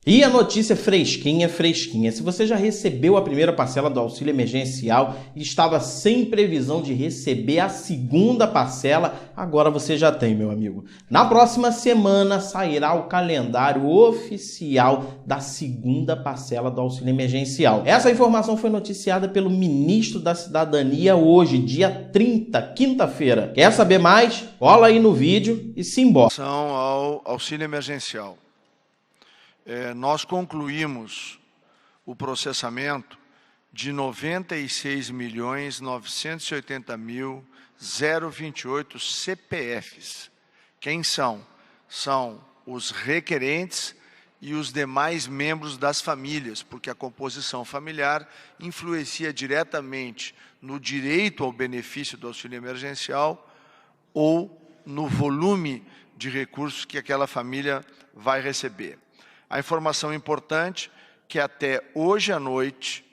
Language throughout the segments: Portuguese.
E a notícia fresquinha, fresquinha. Se você já recebeu a primeira parcela do auxílio emergencial e estava sem previsão de receber a segunda parcela, agora você já tem, meu amigo. Na próxima semana sairá o calendário oficial da segunda parcela do auxílio emergencial. Essa informação foi noticiada pelo ministro da Cidadania hoje, dia 30, quinta-feira. Quer saber mais? Cola aí no vídeo e simbora. Ao auxílio emergencial. Nós concluímos o processamento de 96.980.028 CPFs. Quem são? São os requerentes e os demais membros das famílias, porque a composição familiar influencia diretamente no direito ao benefício do auxílio emergencial ou no volume de recursos que aquela família vai receber. A informação importante que até hoje à noite,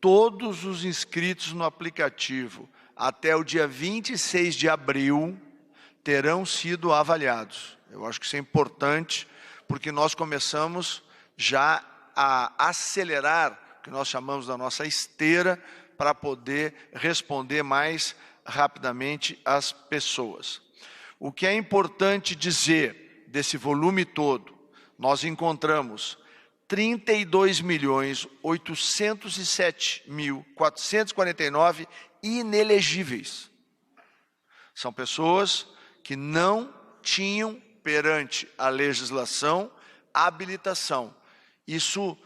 todos os inscritos no aplicativo até o dia 26 de abril terão sido avaliados. Eu acho que isso é importante, porque nós começamos já a acelerar o que nós chamamos da nossa esteira para poder responder mais rapidamente às pessoas. O que é importante dizer desse volume todo, nós encontramos 32.807.449 inelegíveis. São pessoas que não tinham perante a legislação habilitação. Isso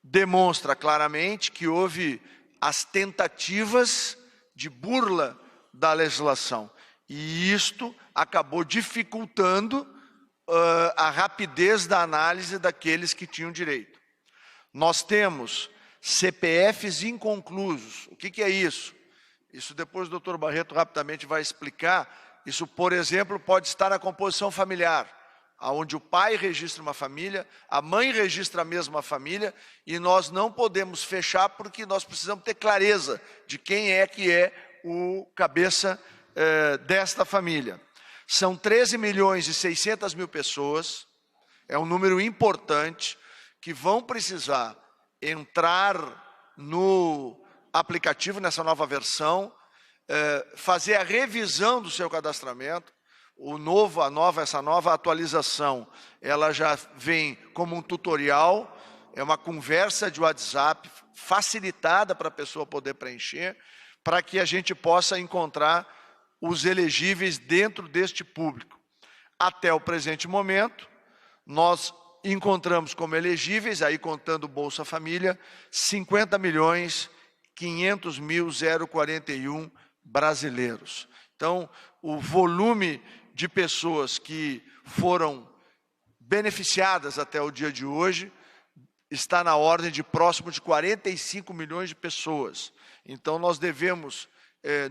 demonstra claramente que houve as tentativas de burla da legislação. E isto acabou dificultando a rapidez da análise daqueles que tinham direito. Nós temos CPFs inconclusos. O que é isso? Isso depois o doutor Barreto rapidamente vai explicar. Isso, por exemplo, pode estar na composição familiar, onde o pai registra uma família, a mãe registra a mesma família, e nós não podemos fechar porque nós precisamos ter clareza de quem é que é o cabeça desta família. São 13.600.000 pessoas, é um número importante, que vão precisar entrar no aplicativo, nessa nova versão, fazer a revisão do seu cadastramento. Essa nova atualização, ela já vem como um tutorial, é uma conversa de WhatsApp facilitada para a pessoa poder preencher, para que a gente possa encontrar os elegíveis dentro deste público. Até o presente momento, nós encontramos como elegíveis, aí contando Bolsa Família, 50.500.041 brasileiros. Então, o volume de pessoas que foram beneficiadas até o dia de hoje está na ordem de próximo de 45 milhões de pessoas. Então, nós devemos,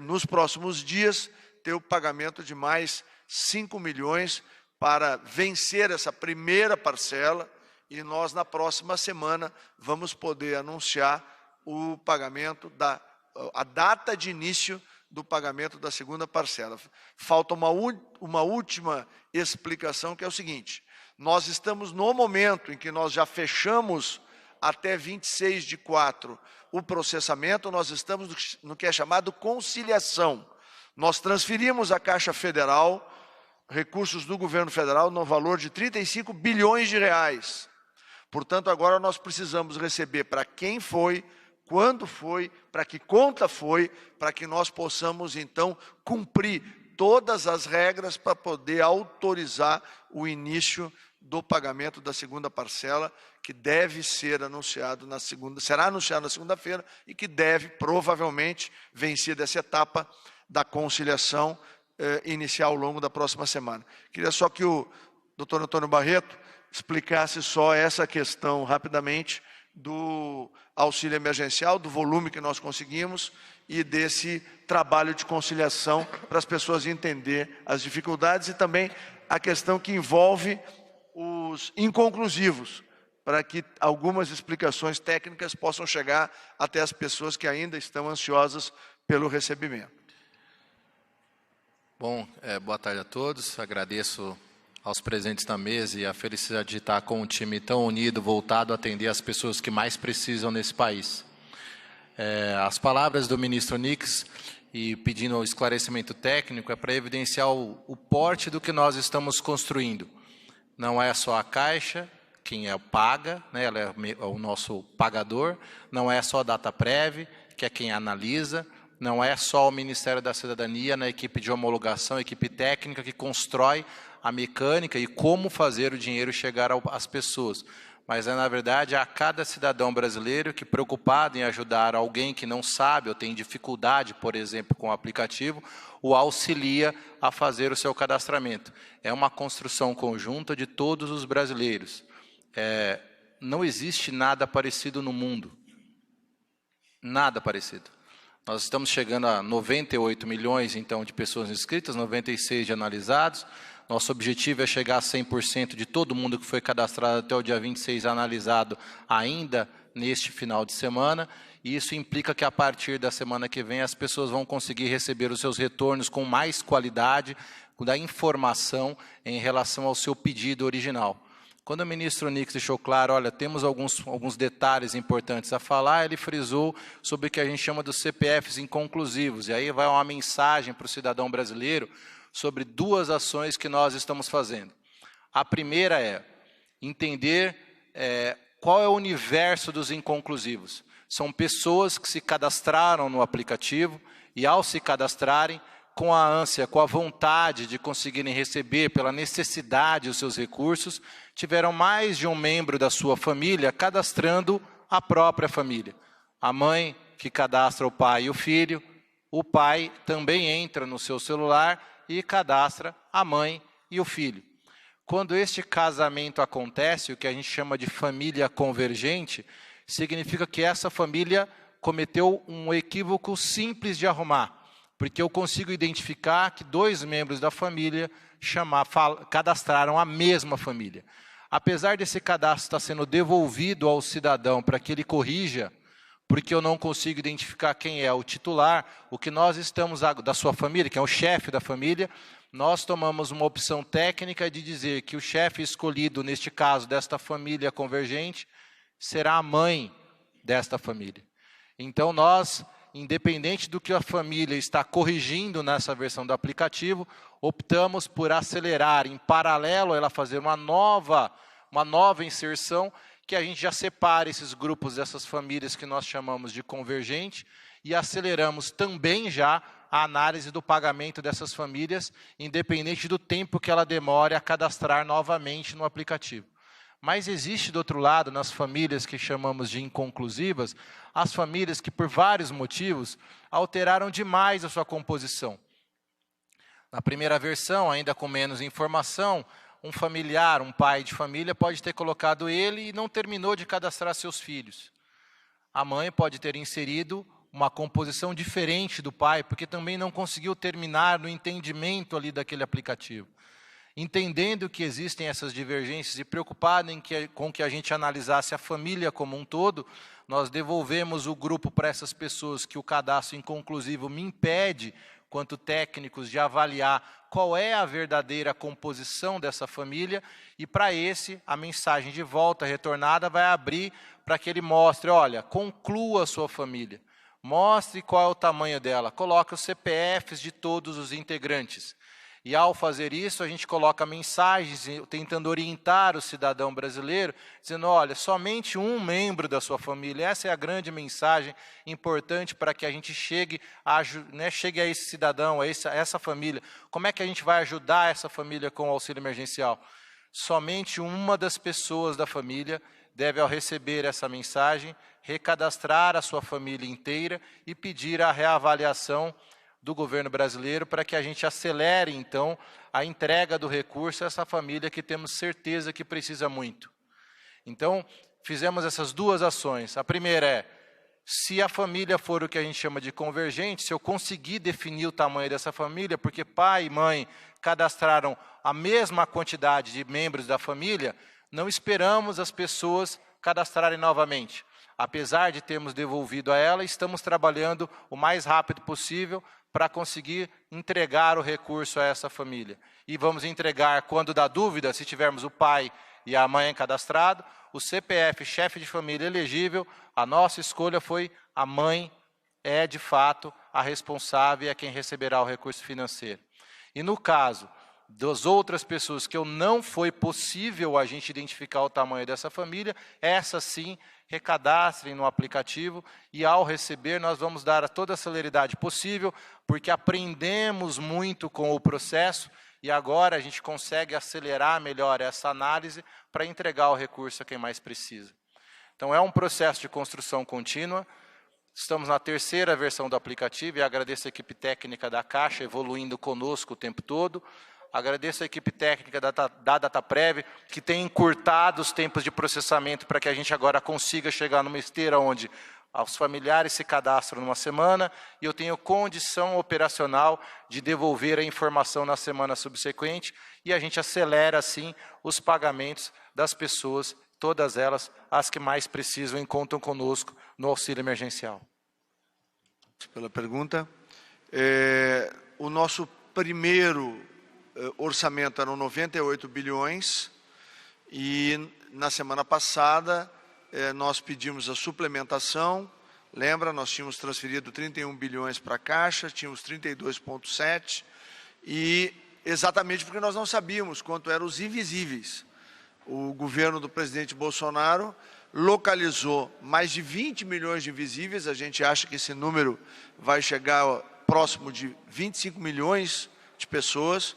nos próximos dias, ter o pagamento de mais 5 milhões para vencer essa primeira parcela, e nós, na próxima semana, vamos poder anunciar o pagamento a data de início do pagamento da segunda parcela. Falta uma última explicação, que é o seguinte: nós estamos no momento em que nós já fechamos até 26/4 o processamento, nós estamos no que é chamado conciliação. Nós transferimos à Caixa Federal recursos do governo federal no valor de 35 bilhões de reais. Portanto, agora nós precisamos receber para quem foi, quando foi, para que conta foi, para que nós possamos, então, cumprir todas as regras para poder autorizar o início do pagamento da segunda parcela, que deve ser anunciado será anunciado na segunda-feira e que deve, provavelmente, vencer dessa etapa da conciliação iniciar ao longo da próxima semana. Queria só que o doutor Antônio Barreto explicasse só essa questão rapidamente do auxílio emergencial, do volume que nós conseguimos e desse trabalho de conciliação para as pessoas entender as dificuldades e também a questão que envolve os inconclusivos, para que algumas explicações técnicas possam chegar até as pessoas que ainda estão ansiosas pelo recebimento. Bom, boa tarde a todos. Agradeço aos presentes na mesa e a felicidade de estar com um time tão unido, voltado a atender as pessoas que mais precisam nesse país. As palavras do ministro Nix, e pedindo o esclarecimento técnico, é para evidenciar o porte do que nós estamos construindo. Não é só a Caixa, quem paga, né, ela é o nosso pagador, não é só a Dataprev, que é quem analisa, não é só o Ministério da Cidadania, na equipe de homologação, equipe técnica que constrói a mecânica e como fazer o dinheiro chegar às pessoas. Mas na verdade, a cada cidadão brasileiro que, preocupado em ajudar alguém que não sabe ou tem dificuldade, por exemplo, com o aplicativo, o auxilia a fazer o seu cadastramento. É uma construção conjunta de todos os brasileiros. Não existe nada parecido no mundo. Nada parecido. Nós estamos chegando a 98 milhões, então, de pessoas inscritas, 96 de analisados. Nosso objetivo é chegar a 100% de todo mundo que foi cadastrado até o dia 26 analisado ainda neste final de semana. E isso implica que a partir da semana que vem as pessoas vão conseguir receber os seus retornos com mais qualidade da informação em relação ao seu pedido original. Quando o ministro Nix deixou claro, olha, temos alguns detalhes importantes a falar, ele frisou sobre o que a gente chama dos CPFs inconclusivos. E aí vai uma mensagem para o cidadão brasileiro sobre duas ações que nós estamos fazendo. A primeira é entender qual é o universo dos inconclusivos. São pessoas que se cadastraram no aplicativo e, ao se cadastrarem, com a ânsia, com a vontade de conseguirem receber pela necessidade os seus recursos, tiveram mais de um membro da sua família cadastrando a própria família. A mãe que cadastra o pai e o filho, o pai também entra no seu celular e cadastra a mãe e o filho. Quando este casamento acontece, o que a gente chama de família convergente, significa que essa família cometeu um equívoco simples de arrumar. Porque eu consigo identificar que dois membros da família cadastraram a mesma família. Apesar desse cadastro estar sendo devolvido ao cidadão para que ele corrija, porque eu não consigo identificar quem é o titular, o que nós estamos, da sua família, que é o chefe da família, nós tomamos uma opção técnica de dizer que o chefe escolhido, neste caso, desta família convergente, será a mãe desta família. Então, nós, independente do que a família está corrigindo nessa versão do aplicativo, optamos por acelerar, em paralelo, ela fazer uma nova inserção, que a gente já separe esses grupos dessas famílias que nós chamamos de convergente e aceleramos também já a análise do pagamento dessas famílias, independente do tempo que ela demore a cadastrar novamente no aplicativo. Mas existe, do outro lado, nas famílias que chamamos de inconclusivas, as famílias que, por vários motivos, alteraram demais a sua composição. Na primeira versão, ainda com menos informação, um familiar, um pai de família, pode ter colocado ele e não terminou de cadastrar seus filhos. A mãe pode ter inserido uma composição diferente do pai, porque também não conseguiu terminar no entendimento ali daquele aplicativo. Entendendo que existem essas divergências e preocupado com que a gente analisasse a família como um todo, nós devolvemos o grupo para essas pessoas que o cadastro inconclusivo me impede, quanto técnicos, de avaliar qual é a verdadeira composição dessa família, e para esse, a mensagem de volta retornada vai abrir para que ele mostre, olha, conclua a sua família, mostre qual é o tamanho dela, coloque os CPFs de todos os integrantes. E ao fazer isso, a gente coloca mensagens tentando orientar o cidadão brasileiro, dizendo, olha, somente um membro da sua família. Essa é a grande mensagem importante para que a gente chegue a esse cidadão, a essa família. Como é que a gente vai ajudar essa família com o auxílio emergencial? Somente uma das pessoas da família deve, ao receber essa mensagem, recadastrar a sua família inteira e pedir a reavaliação do governo brasileiro para que a gente acelere, então, a entrega do recurso a essa família que temos certeza que precisa muito. Então, fizemos essas duas ações. A primeira é, se a família for o que a gente chama de convergente, se eu conseguir definir o tamanho dessa família, porque pai e mãe cadastraram a mesma quantidade de membros da família, não esperamos as pessoas cadastrarem novamente. Apesar de termos devolvido a ela, estamos trabalhando o mais rápido possível para conseguir entregar o recurso a essa família. E vamos entregar, quando dá dúvida, se tivermos o pai e a mãe cadastrado, o CPF chefe de família elegível, a nossa escolha foi a mãe é, de fato, a responsável e é quem receberá o recurso financeiro. E no caso das outras pessoas que não foi possível a gente identificar o tamanho dessa família, essas sim recadastrem no aplicativo e ao receber nós vamos dar toda a celeridade possível, porque aprendemos muito com o processo e agora a gente consegue acelerar melhor essa análise para entregar o recurso a quem mais precisa. Então é um processo de construção contínua. Estamos na terceira versão do aplicativo e agradeço a equipe técnica da Caixa evoluindo conosco o tempo todo. Agradeço a equipe técnica da Dataprev, que tem encurtado os tempos de processamento para que a gente agora consiga chegar numa esteira onde os familiares se cadastram numa semana e eu tenho condição operacional de devolver a informação na semana subsequente e a gente acelera, assim, os pagamentos das pessoas, todas elas, as que mais precisam e contam conosco no auxílio emergencial. Pela pergunta. O nosso primeiro orçamento eram 98 bilhões e na semana passada nós pedimos a suplementação. Lembra, nós tínhamos transferido 31 bilhões para a Caixa, tínhamos 32,7 e exatamente porque nós não sabíamos quanto eram os invisíveis. O governo do presidente Bolsonaro localizou mais de 20 milhões de invisíveis, a gente acha que esse número vai chegar próximo de 25 milhões de pessoas,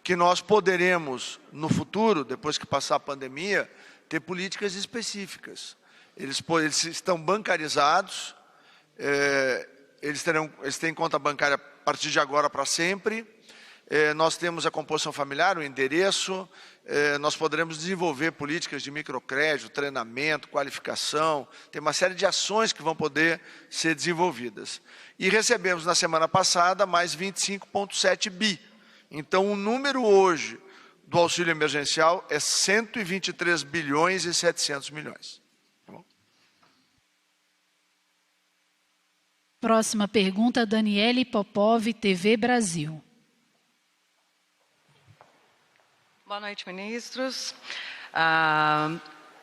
que nós poderemos, no futuro, depois que passar a pandemia, ter políticas específicas. Eles estão bancarizados, eles têm conta bancária a partir de agora para sempre, nós temos a composição familiar, o endereço, nós poderemos desenvolver políticas de microcrédito, treinamento, qualificação, tem uma série de ações que vão poder ser desenvolvidas. E recebemos na semana passada mais 25,7 bi. Então, o número hoje do auxílio emergencial é 123 bilhões e 700 milhões. Tá bom? Próxima pergunta, Daniele Popov, TV Brasil. Boa noite, ministros.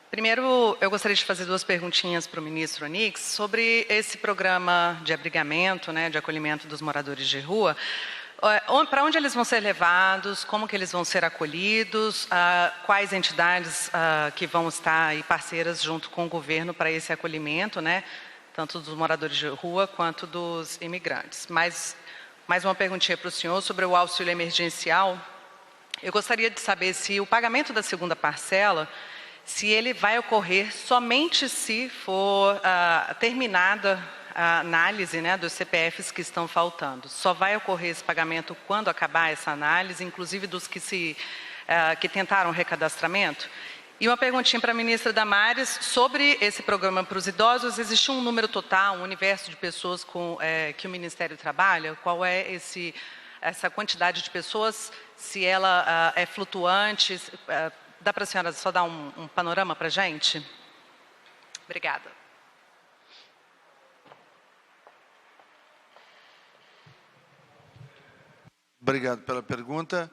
Primeiro, eu gostaria de fazer duas perguntinhas para o ministro Onix sobre esse programa de abrigamento, né, de acolhimento dos moradores de rua. Para onde eles vão ser levados, como que eles vão ser acolhidos, quais entidades que vão estar aí parceiras junto com o governo para esse acolhimento, né, tanto dos moradores de rua quanto dos imigrantes. Mais uma perguntinha para o senhor sobre o auxílio emergencial. Eu gostaria de saber se o pagamento da segunda parcela, se ele vai ocorrer somente se for terminada a análise, né, dos CPFs que estão faltando. Só vai ocorrer esse pagamento quando acabar essa análise, inclusive dos que tentaram recadastramento? E uma perguntinha para a ministra Damares sobre esse programa para os idosos. Existe um número total, um universo de pessoas que o Ministério trabalha? Qual é essa quantidade de pessoas? Se ela é flutuante? Dá para a senhora só dar um panorama para a gente? Obrigada. Obrigado pela pergunta.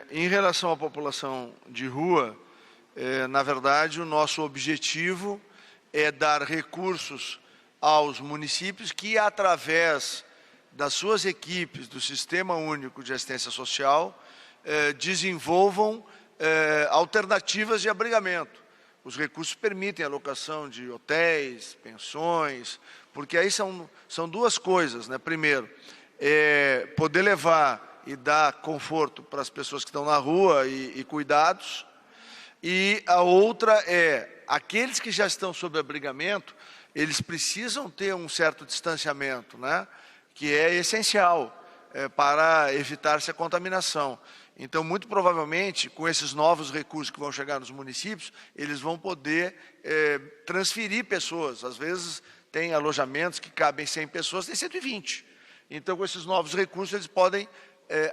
Em relação à população de rua, na verdade, o nosso objetivo é dar recursos aos municípios que, através das suas equipes do Sistema Único de Assistência Social, desenvolvam alternativas de abrigamento. Os recursos permitem a alocação de hotéis, pensões, porque aí são duas coisas, né? Primeiro, poder levar e dar conforto para as pessoas que estão na rua e cuidados. E a outra é, aqueles que já estão sob abrigamento, eles precisam ter um certo distanciamento, né? Que é essencial para evitar-se a contaminação. Então, muito provavelmente, com esses novos recursos que vão chegar nos municípios, eles vão poder transferir pessoas. Às vezes, tem alojamentos que cabem 100 pessoas, tem 120. Então, com esses novos recursos, eles podem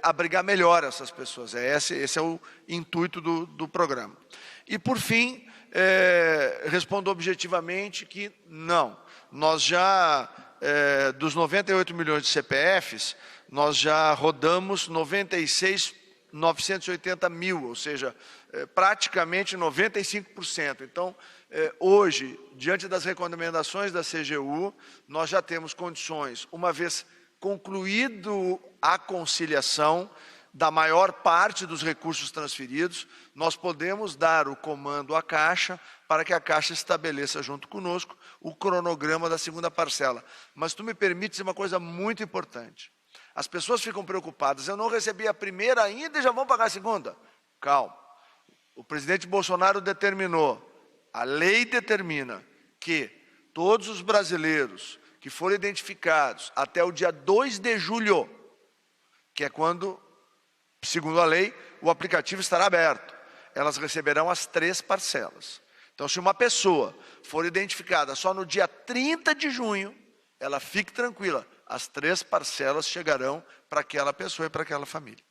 abrigar melhor essas pessoas. Esse é o intuito do programa. E, por fim, respondo objetivamente que não. Nós já, dos 98 milhões de CPFs, nós já rodamos 96.980 mil, ou seja, praticamente 95%. Então, hoje, diante das recomendações da CGU, nós já temos condições, uma vez concluído a conciliação da maior parte dos recursos transferidos, nós podemos dar o comando à Caixa para que a Caixa estabeleça junto conosco o cronograma da segunda parcela. Mas tu me permites uma coisa muito importante. As pessoas ficam preocupadas, eu não recebi a primeira ainda e já vão pagar a segunda. Calma. O presidente Bolsonaro determinou, a lei determina que todos os brasileiros que forem identificados até o dia 2 de julho, que é quando, segundo a lei, o aplicativo estará aberto, elas receberão as 3 parcelas. Então, se uma pessoa for identificada só no dia 30 de junho, ela fique tranquila, as 3 parcelas chegarão para aquela pessoa e para aquela família.